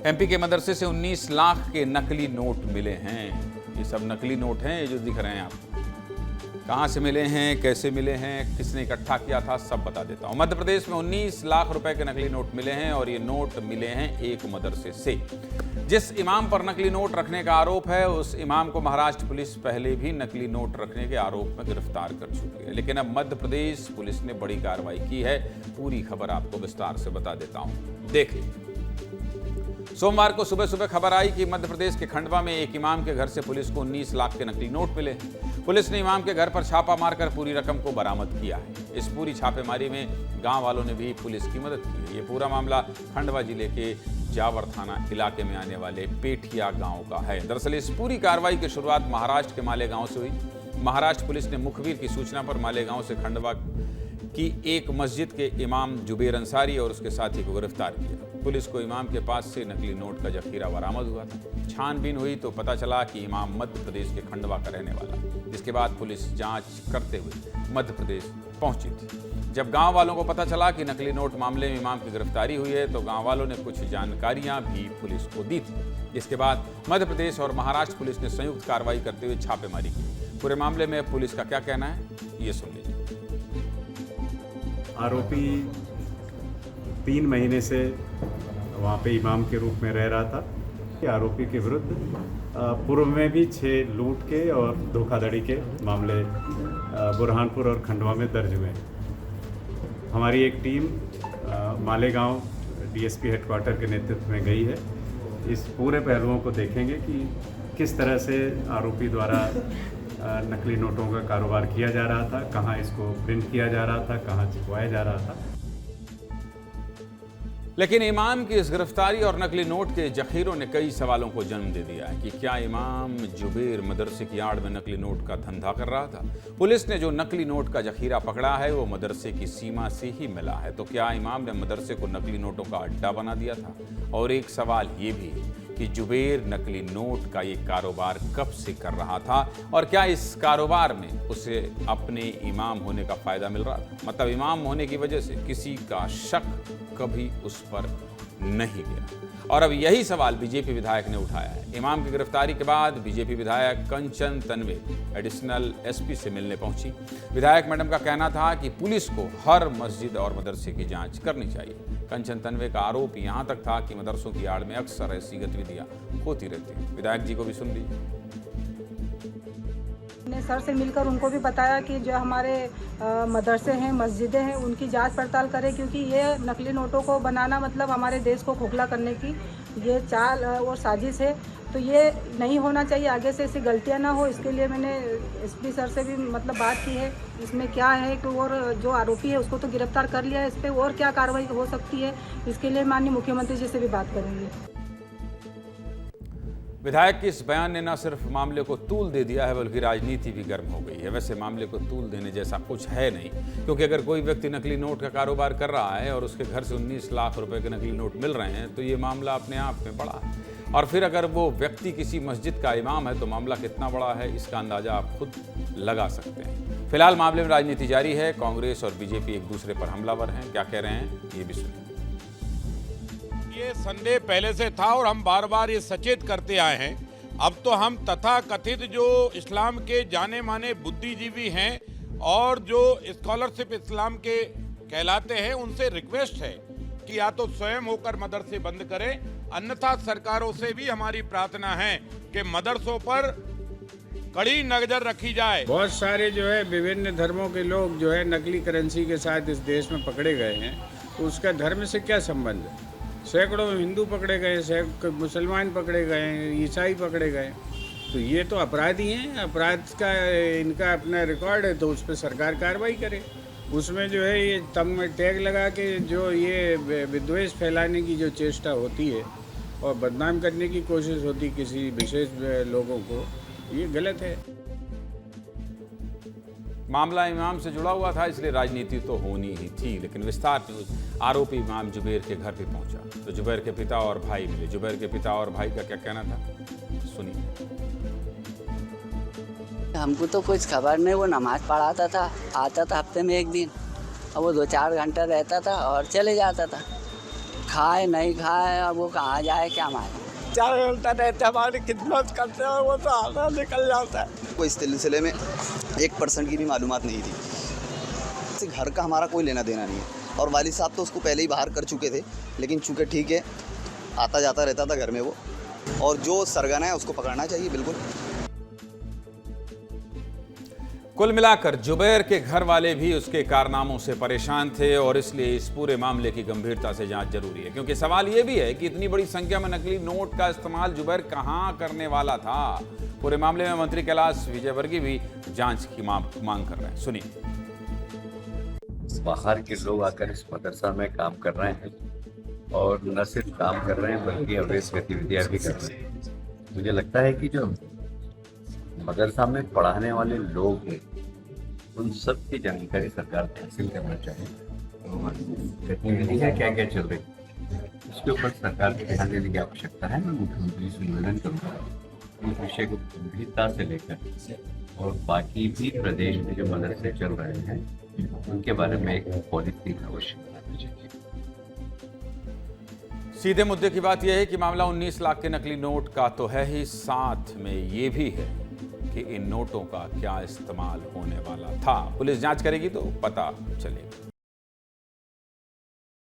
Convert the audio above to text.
MP के मदरसे से 19 लाख के नकली नोट मिले हैं। ये सब नकली नोट हैं, ये जो दिख रहे हैं आपको। कहाँ से मिले हैं, कैसे मिले हैं, किसने इकट्ठा किया था, सब बता देता हूँ। मध्य प्रदेश में 19 लाख रुपए के नकली नोट मिले हैं और ये नोट मिले हैं एक मदरसे से। जिस इमाम पर नकली नोट रखने का आरोप है, उस इमाम को महाराष्ट्र पुलिस पहले भी नकली नोट रखने के आरोप में गिरफ्तार कर चुकी है। लेकिन अब मध्य प्रदेश पुलिस ने बड़ी कार्रवाई की है। पूरी खबर आपको विस्तार से बता देता हूँ, देख लीजिए। सोमवार को सुबह सुबह खबर आई कि मध्य प्रदेश के खंडवा में एक इमाम के घर से पुलिस को 19 लाख के नकली नोट मिले। पुलिस ने इमाम के घर पर छापा मारकर पूरी रकम को बरामद किया है। इस पूरी छापेमारी में गांव वालों ने भी पुलिस की मदद की है। ये पूरा मामला खंडवा जिले के जावर थाना इलाके में आने वाले पेठिया गांव का है। दरअसल इस पूरी कार्रवाई की शुरुआत महाराष्ट्र के मालेगांव से हुई। महाराष्ट्र पुलिस ने मुखबिर की सूचना पर मालेगांव से खंडवा की एक मस्जिद के इमाम जुबेर अंसारी और उसके साथी को गिरफ्तार किया। पुलिस को इमाम के पास से नकली नोट का जखीरा बरामद हुआ था। छानबीन हुई तो पता चला कि इमाम मध्य प्रदेश के खंडवा का रहने वाला। जिसके बाद पुलिस जांच करते हुए मध्य प्रदेश पहुंची थी। जब गांव वालों को पता चला कि नकली नोट मामले में इमाम की गिरफ्तारी हुई है, तो गांव वालों ने कुछ जानकारियां भी पुलिस को दी थी। जिसके बाद मध्य प्रदेश और महाराष्ट्र पुलिस ने संयुक्त कार्रवाई करते हुए छापेमारी की। पूरे मामले में पुलिस का क्या कहना है, ये सुन लीजिए। आरोपी 3 महीने से वहाँ पे इमाम के रूप में रह रहा था। आरोपी के विरुद्ध पूर्व में भी 6 लूट के और धोखाधड़ी के मामले बुरहानपुर और खंडवा में दर्ज हुए हैं। हमारी एक टीम मालेगांव डीएसपी हेडक्वार्टर के नेतृत्व में गई है। इस पूरे पहलुओं को देखेंगे कि किस तरह से आरोपी द्वारा नकली नोटों का कारोबार किया जा रहा था, कहाँ इसको प्रिंट किया जा रहा था, कहाँ छुपवाया जा रहा था। लेकिन इमाम की इस गिरफ्तारी और नकली नोट के जखीरों ने कई सवालों को जन्म दे दिया है कि क्या इमाम जुबेर मदरसे की आड़ में नकली नोट का धंधा कर रहा था। पुलिस ने जो नकली नोट का जखीरा पकड़ा है वो मदरसे की सीमा से ही मिला है। तो क्या इमाम ने मदरसे को नकली नोटों का अड्डा बना दिया था? और एक सवाल ये भी कि जुबेर नकली नोट का ये कारोबार कब से कर रहा था और क्या इस कारोबार में उसे अपने इमाम होने का फायदा मिल रहा था? मतलब इमाम होने की वजह से किसी का शक कभी उस पर नहीं गया। और अब यही सवाल बीजेपी विधायक ने उठाया है। इमाम की गिरफ्तारी के बाद बीजेपी विधायक कंचन तन्वे एडिशनल एसपी से मिलने पहुंची। विधायक मैडम का कहना था कि पुलिस को हर मस्जिद और मदरसे की जांच करनी चाहिए। कंचन तन्वे का आरोप यहां तक था कि मदरसों की आड़ में अक्सर ऐसी गतिविधियां होती रहती हैं। विधायक जी को भी सुन लीजिए। ने सर से मिलकर उनको भी बताया कि जो हमारे मदरसे हैं, मस्जिदें हैं, उनकी जांच पड़ताल करें, क्योंकि ये नकली नोटों को बनाना मतलब हमारे देश को खोखला करने की ये चाल और साजिश है। तो ये नहीं होना चाहिए, आगे से ऐसी गलतियां ना हो। इसके लिए मैंने एसपी सर से भी मतलब बात की है। इसमें क्या है कि और जो आरोपी है उसको तो गिरफ्तार कर लिया है, इस पर और क्या कार्रवाई हो सकती है, इसके लिए माननीय मुख्यमंत्री जी से भी बात करेंगे। विधायक के इस बयान ने न सिर्फ मामले को तूल दे दिया है, बल्कि राजनीति भी गर्म हो गई है। वैसे मामले को तूल देने जैसा कुछ है नहीं, क्योंकि अगर कोई व्यक्ति नकली नोट का कारोबार कर रहा है और उसके घर से 19 लाख रुपए के नकली नोट मिल रहे हैं, तो ये मामला अपने आप में बड़ा है। और फिर अगर वो व्यक्ति किसी मस्जिद का इमाम है, तो मामला कितना बड़ा है, इसका अंदाजा आप खुद लगा सकते हैं। फिलहाल मामले में राजनीति जारी है। कांग्रेस और बीजेपी एक दूसरे पर हमलावर हैं। क्या कह रहे हैं, ये भी सुनिए। ये संदेह पहले से था और हम बार बार ये सचेत करते आए हैं। अब तो हम तथा कथित जो इस्लाम के जाने माने बुद्धिजीवी हैं और जो स्कॉलरशिप इस्लाम के कहलाते हैं, उनसे रिक्वेस्ट है कि या तो स्वयं होकर मदरसे बंद करें, अन्यथा सरकारों से भी हमारी प्रार्थना है कि मदरसों पर कड़ी नजर रखी जाए। बहुत सारे जो है विभिन्न धर्मों के लोग जो है नकली करेंसी के साथ इस देश में पकड़े गए हैं, तो उसका धर्म से क्या संबंध है? सैकड़ों हिंदू पकड़े गए, सैकड़ों मुसलमान पकड़े गए, ईसाई पकड़े गए, तो ये तो अपराधी हैं। अपराध का इनका अपना रिकॉर्ड है, तो उस पर सरकार कार्रवाई करे। उसमें जो है ये तम टैग लगा के जो ये विद्वेष फैलाने की जो चेष्टा होती है और बदनाम करने की कोशिश होती किसी विशेष लोगों को, ये गलत है। मामला इमाम से जुड़ा हुआ था, इसलिए राजनीति तो होनी ही थी। लेकिन विस्तार न्यूज आरोपी इमाम जुबेर के घर भी पहुंचा, तो जुबेर के पिता और भाई मिले। जुबेर के पिता और भाई का क्या कहना था, सुनिए। हमको तो कुछ खबर नहीं, वो नमाज पढ़ाता था, आता था हफ्ते में 1 दिन, और वो 2-4 घंटा रहता था और चले जाता था। खाए नहीं खाए, अब वो कहाँ जाए क्या मालूम। 4 घंटा रहते हमारी खिदमत करते हैं, वो तो आधा निकल जाता है। कोई इस सिलसिले में 1% की भी मालूमात नहीं थी। इस घर का हमारा कोई लेना देना नहीं है और वालिद साहब तो उसको पहले ही बाहर कर चुके थे, लेकिन चूँकि ठीक है आता जाता रहता था घर में वो, और जो सरगना है उसको पकड़ना चाहिए बिल्कुल। कुल मिलाकर जुबैर के घर वाले भी उसके कारनामों से परेशान थे और इसलिए इस पूरे मामले की गंभीरता से जांच जरूरी है, क्योंकि सवाल यह भी है कि इतनी बड़ी संख्या में नकली नोट का इस्तेमाल जुबैर कहां करने वाला था। पूरे मामले में मंत्री कैलाश विजयवर्गीय भी जांच की मांग कर रहे हैं। सुनिए। बाहर के लोग आकर इस मदरसा में काम कर रहे हैं और न सिर्फ काम कर रहे हैं बल्कि अवैध गतिविधियां भी कर रहे हैं। मुझे लगता है कि जो मदरसा में पढ़ाने वाले लोग हैं उन सब की जानकारी सरकार को हासिल करना चाहिए और गतिविधियाँ क्या क्या चल रही उसके ऊपर सरकार को ध्यान देने की आवश्यकता है। मैं मुख्यमंत्री से निवेदन करूँगा इस विषय को गंभीरता से लेकर और बाकी भी प्रदेश में जो मदरसे चल रहे हैं उनके बारे में एक पॉलिसी अवश्य बनानी चाहिए। सीधे मुद्दे की बात यह है कि मामला 19 लाख के नकली नोट का तो है ही, साथ में ये भी है कि इन नोटों का क्या इस्तेमाल होने वाला था। पुलिस जांच करेगी तो पता चलेगा।